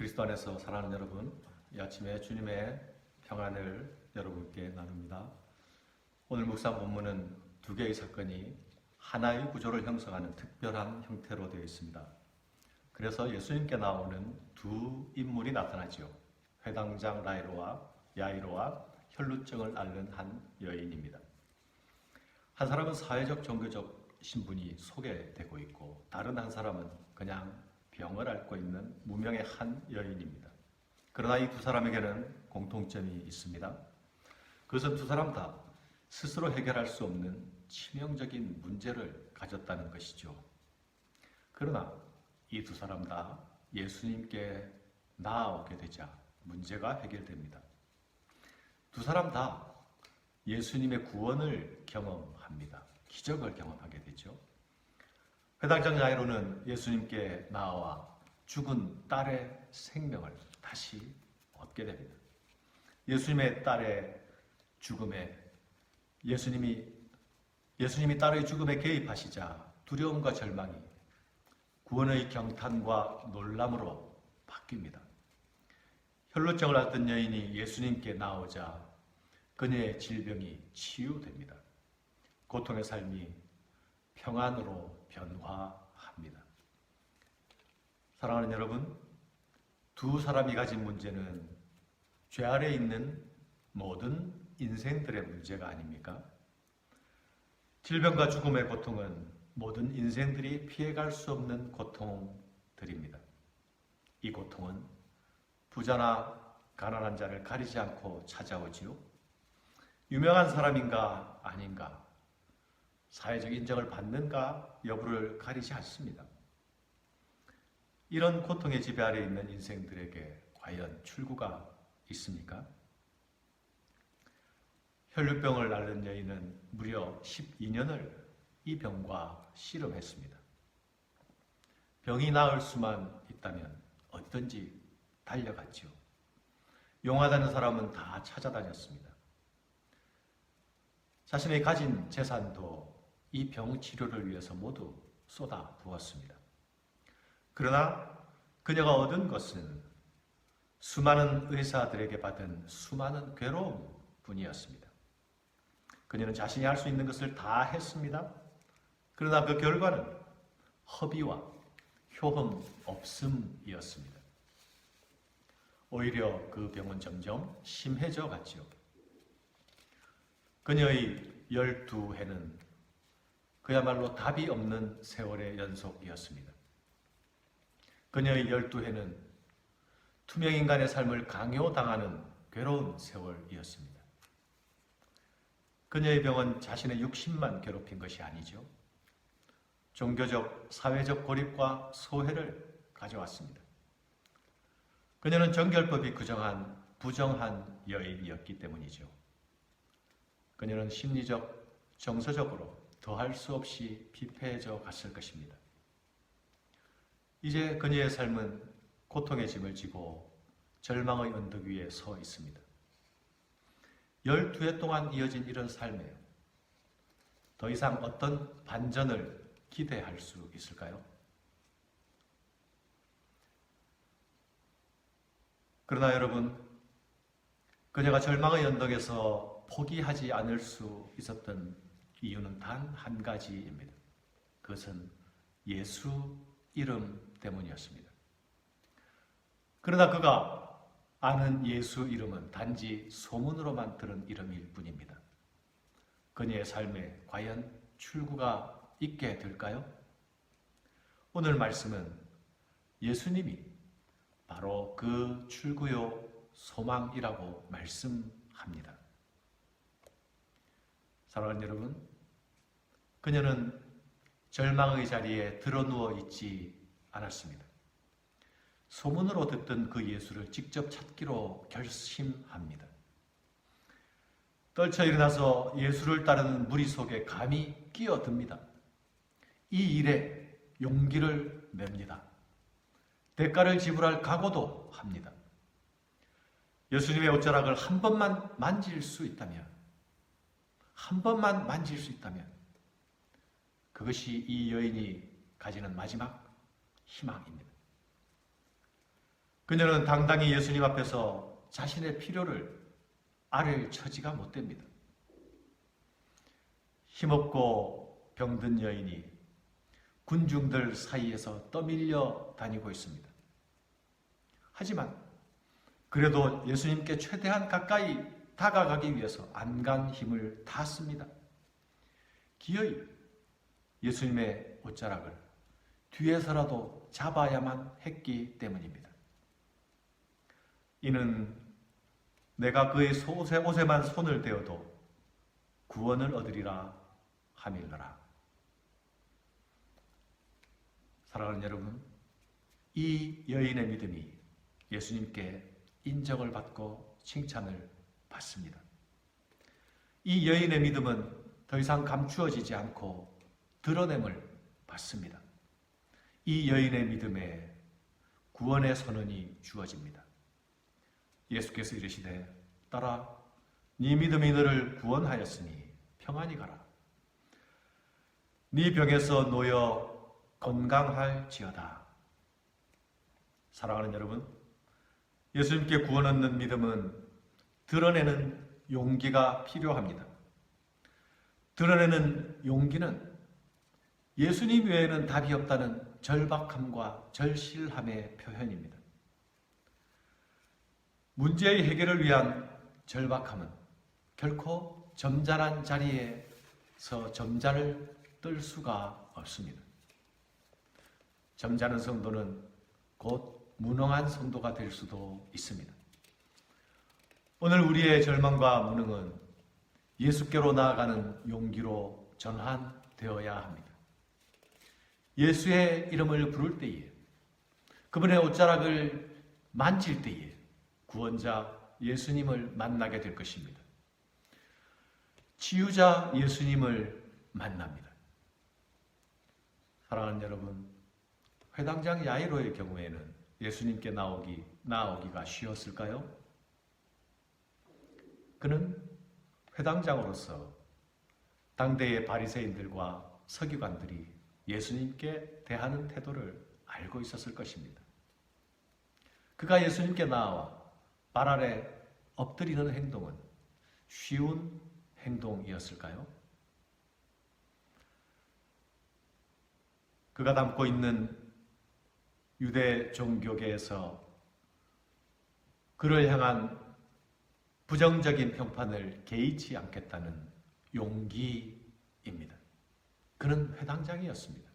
그리스도 안에서 사랑하는 여러분, 이 아침에 주님의 평안을 여러분께 나눕니다. 오늘 묵상 본문은 두 개의 사건이 하나의 구조를 형성하는 특별한 형태로 되어 있습니다. 그래서 예수님께 나오는 두 인물이 나타나죠. 회당장 야이로와 혈루증을 앓는 한 여인입니다. 한 사람은 사회적 종교적 신분이 소개되고 있고, 다른 한 사람은 그냥 병을 앓고 있는 무명의 한 여인입니다. 그러나 이 두 사람에게는 공통점이 있습니다. 그것은 두 사람 다 스스로 해결할 수 없는 치명적인 문제를 가졌다는 것이죠. 그러나 이 두 사람 다 예수님께 나아오게 되자 문제가 해결됩니다. 두 사람 다 예수님의 구원을 경험합니다. 기적을 경험하게 되죠. 회당장 야이로는 예수님께 나와 죽은 딸의 생명을 다시 얻게 됩니다. 예수님의 딸의 죽음에 예수님이 딸의 죽음에 개입하시자 두려움과 절망이 구원의 경탄과 놀람으로 바뀝니다. 혈루증을 앓던 여인이 예수님께 나오자 그녀의 질병이 치유됩니다. 고통의 삶이 평안으로 변화합니다. 사랑하는 여러분, 두 사람이 가진 문제는 죄 아래 있는 모든 인생들의 문제가 아닙니까? 질병과 죽음의 고통은 모든 인생들이 피해갈 수 없는 고통들입니다. 이 고통은 부자나 가난한 자를 가리지 않고 찾아오지요. 유명한 사람인가 아닌가, 사회적 인정을 받는가 여부를 가리지 않습니다. 이런 고통의 지배 아래 있는 인생들에게 과연 출구가 있습니까? 혈루병을 앓는 여인은 무려 12년을 이 병과 씨름했습니다. 병이 나을 수만 있다면 어디든지 달려갔지요. 용하다는 사람은 다 찾아다녔습니다. 자신의 가진 재산도 이 병 치료를 위해서 모두 쏟아 부었습니다. 그러나 그녀가 얻은 것은 수많은 의사들에게 받은 수많은 괴로움 뿐이었습니다. 그녀는 자신이 할 수 있는 것을 다 했습니다. 그러나 그 결과는 허비와 효험 없음이었습니다. 오히려 그 병은 점점 심해져 갔지요. 그녀의 12해는 그야말로 답이 없는 세월의 연속이었습니다. 그녀의 12해는 투명인간의 삶을 강요당하는 괴로운 세월이었습니다. 그녀의 병은 자신의 육신만 괴롭힌 것이 아니죠. 종교적, 사회적 고립과 소외를 가져왔습니다. 그녀는 정결법이 규정한 부정한 여인이었기 때문이죠. 그녀는 심리적, 정서적으로 더할 수 없이 피폐해져 갔을 것입니다. 이제 그녀의 삶은 고통의 짐을 지고 절망의 언덕 위에 서 있습니다. 12해 동안 이어진 이런 삶에 더 이상 어떤 반전을 기대할 수 있을까요? 그러나 여러분, 그녀가 절망의 언덕에서 포기하지 않을 수 있었던 이유는 단 한 가지입니다. 그것은 예수 이름 때문이었습니다. 그러나 그가 아는 예수 이름은 단지 소문으로만 들은 이름일 뿐입니다. 그녀의 삶에 과연 출구가 있게 될까요? 오늘 말씀은 예수님이 바로 그 출구요 소망이라고 말씀합니다. 사랑하는 여러분, 그녀는 절망의 자리에 드러누워 있지 않았습니다. 소문으로 듣던 그 예수를 직접 찾기로 결심합니다. 떨쳐 일어나서 예수를 따르는 무리 속에 감히 끼어듭니다. 이 일에 용기를 냅니다. 대가를 지불할 각오도 합니다. 예수님의 옷자락을 한 번만 만질 수 있다면, 그것이 이 여인이 가지는 마지막 희망입니다. 그녀는 당당히 예수님 앞에서 자신의 필요를 아뢰을 처지가 못 됩니다. 힘없고 병든 여인이 군중들 사이에서 떠밀려 다니고 있습니다. 하지만 그래도 예수님께 최대한 가까이 다가가기 위해서 안간 힘을 다 씁니다. 기어이 예수님의 옷자락을 뒤에서라도 잡아야만 했기 때문입니다. 이는 내가 그의 옷에만 손을 대어도 구원을 얻으리라 함일러라. 사랑하는 여러분, 이 여인의 믿음이 예수님께 인정을 받고 칭찬을 받습니다. 이 여인의 믿음은 더 이상 감추어지지 않고 드러냄을 받습니다. 이 여인의 믿음에 구원의 선언이 주어집니다. 예수께서 이르시되 딸아 네 믿음이 너를 구원하였으니 평안히 가라. 네 병에서 놓여 건강할지어다. 사랑하는 여러분, 예수님께 구원 얻는 믿음은 드러내는 용기가 필요합니다. 드러내는 용기는 예수님 외에는 답이 없다는 절박함과 절실함의 표현입니다. 문제의 해결을 위한 절박함은 결코 점잖은 자리에서 점잔을 뜰 수가 없습니다. 점잖은 성도는 곧 무능한 성도가 될 수도 있습니다. 오늘 우리의 절망과 무능은 예수께로 나아가는 용기로 전환되어야 합니다. 예수의 이름을 부를 때에, 그분의 옷자락을 만질 때에 구원자 예수님을 만나게 될 것입니다. 치유자 예수님을 만납니다. 사랑하는 여러분, 회당장 야이로의 경우에는 예수님께 나오기가 쉬웠을까요? 그는 회당장으로서 당대의 바리새인들과 서기관들이 예수님께 대하는 태도를 알고 있었을 것입니다. 그가 예수님께 나와 발 아래 엎드리는 행동은 쉬운 행동이었을까요? 그가 담고 있는 유대 종교계에서 그를 향한 부정적인 평판을 개의치 않겠다는 용기입니다. 그는 회당장이었습니다.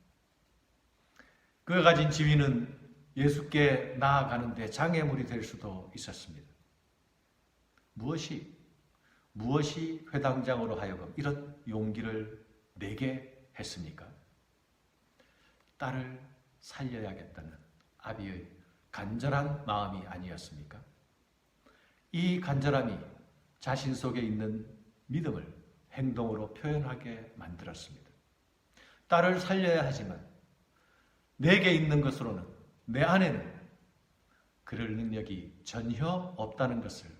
그가 가진 지위는 예수께 나아가는 데 장애물이 될 수도 있었습니다. 무엇이 회당장으로 하여금 이런 용기를 내게 했습니까? 딸을 살려야겠다는 아비의 간절한 마음이 아니었습니까? 이 간절함이 자신 속에 있는 믿음을 행동으로 표현하게 만들었습니다. 딸을 살려야 하지만 내게 있는 것으로는, 내 안에는 그럴 능력이 전혀 없다는 것을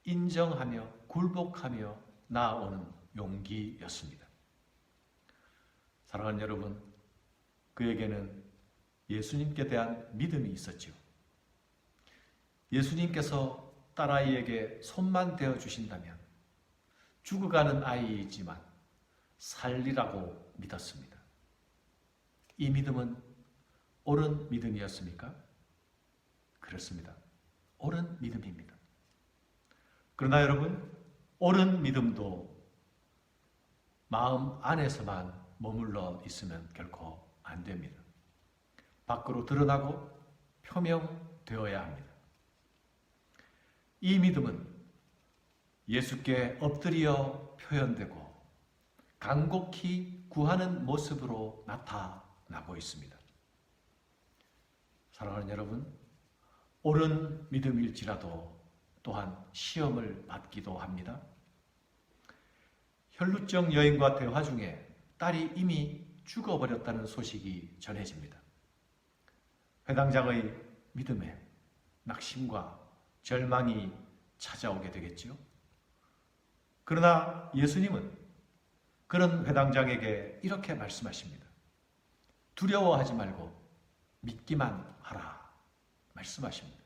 인정하며 굴복하며 나아오는 용기였습니다. 사랑하는 여러분, 그에게는 예수님께 대한 믿음이 있었죠. 예수님께서 딸아이에게 손만 대어주신다면 죽어가는 아이이지만 살리라고 믿었습니다. 이 믿음은 옳은 믿음이었습니까? 그렇습니다. 옳은 믿음입니다. 그러나 여러분, 옳은 믿음도 마음 안에서만 머물러 있으면 결코 안 됩니다. 밖으로 드러나고 표명되어야 합니다. 이 믿음은 예수께 엎드려 표현되고 간곡히 구하는 모습으로 나타나고 있습니다. 사랑하는 여러분, 옳은 믿음일지라도 또한 시험을 받기도 합니다. 혈루증 여인과 대화 중에 딸이 이미 죽어버렸다는 소식이 전해집니다. 회당장의 믿음에 낙심과 절망이 찾아오게 되겠죠. 그러나 예수님은 그런 회당장에게 이렇게 말씀하십니다. 두려워하지 말고 믿기만 하라 말씀하십니다.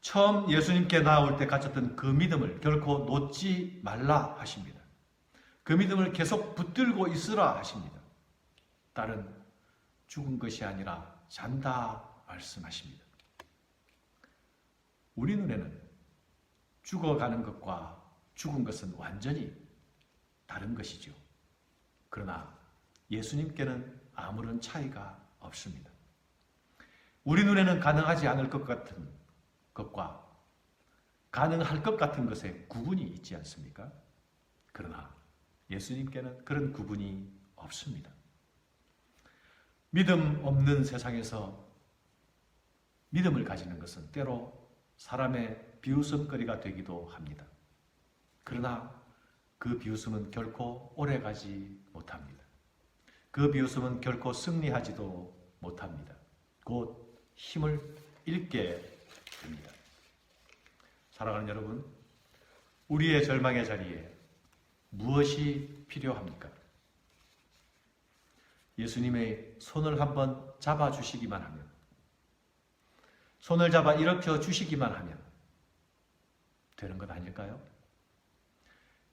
처음 예수님께 나아올 때 가졌던 그 믿음을 결코 놓지 말라 하십니다. 그 믿음을 계속 붙들고 있으라 하십니다. 딸은 죽은 것이 아니라 잔다 말씀하십니다. 우리 눈에는 죽어가는 것과 죽은 것은 완전히 다른 것이죠. 그러나 예수님께는 아무런 차이가 없습니다. 우리 눈에는 가능하지 않을 것 같은 것과 가능할 것 같은 것에 구분이 있지 않습니까? 그러나 예수님께는 그런 구분이 없습니다. 믿음 없는 세상에서 믿음을 가지는 것은 때로 사람의 비웃음거리가 되기도 합니다. 그러나 그 비웃음은 결코 오래가지 못합니다. 그 비웃음은 결코 승리하지도 못합니다. 곧 힘을 잃게 됩니다. 사랑하는 여러분, 우리의 절망의 자리에 무엇이 필요합니까? 예수님의 손을 한번 잡아주시기만 하면, 손을 잡아 일으켜 주시기만 하면 되는 것 아닐까요?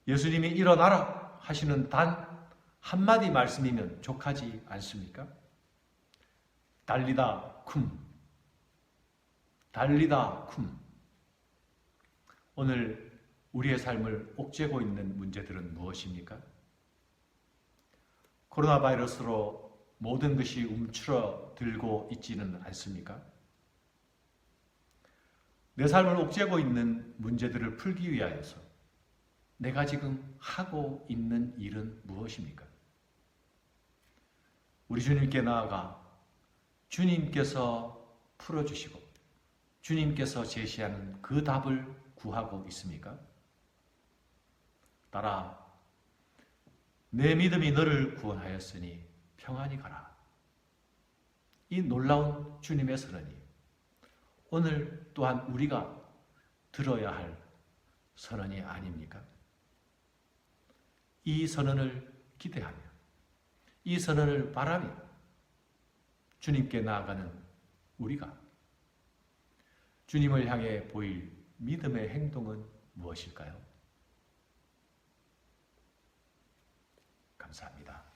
예수님이 일어나라 하시는 단 한마디 말씀이면 족하지 않습니까? 달리다 쿰, 달리다 쿰. 오늘 우리의 삶을 옥죄고 있는 문제들은 무엇입니까? 코로나 바이러스로 모든 것이 움츠러들고 있지는 않습니까? 내 삶을 옥죄고 있는 문제들을 풀기 위하여서 내가 지금 하고 있는 일은 무엇입니까? 우리 주님께 나아가 주님께서 풀어주시고 주님께서 제시하는 그 답을 구하고 있습니까? 따라 내 믿음이 너를 구원하였으니 평안히 가라. 이 놀라운 주님의 선언이 오늘 또한 우리가 들어야 할 선언이 아닙니까? 이 선언을 기대하며 이 선언을 바라며 주님께 나아가는 우리가 주님을 향해 보일 믿음의 행동은 무엇일까요? 감사합니다.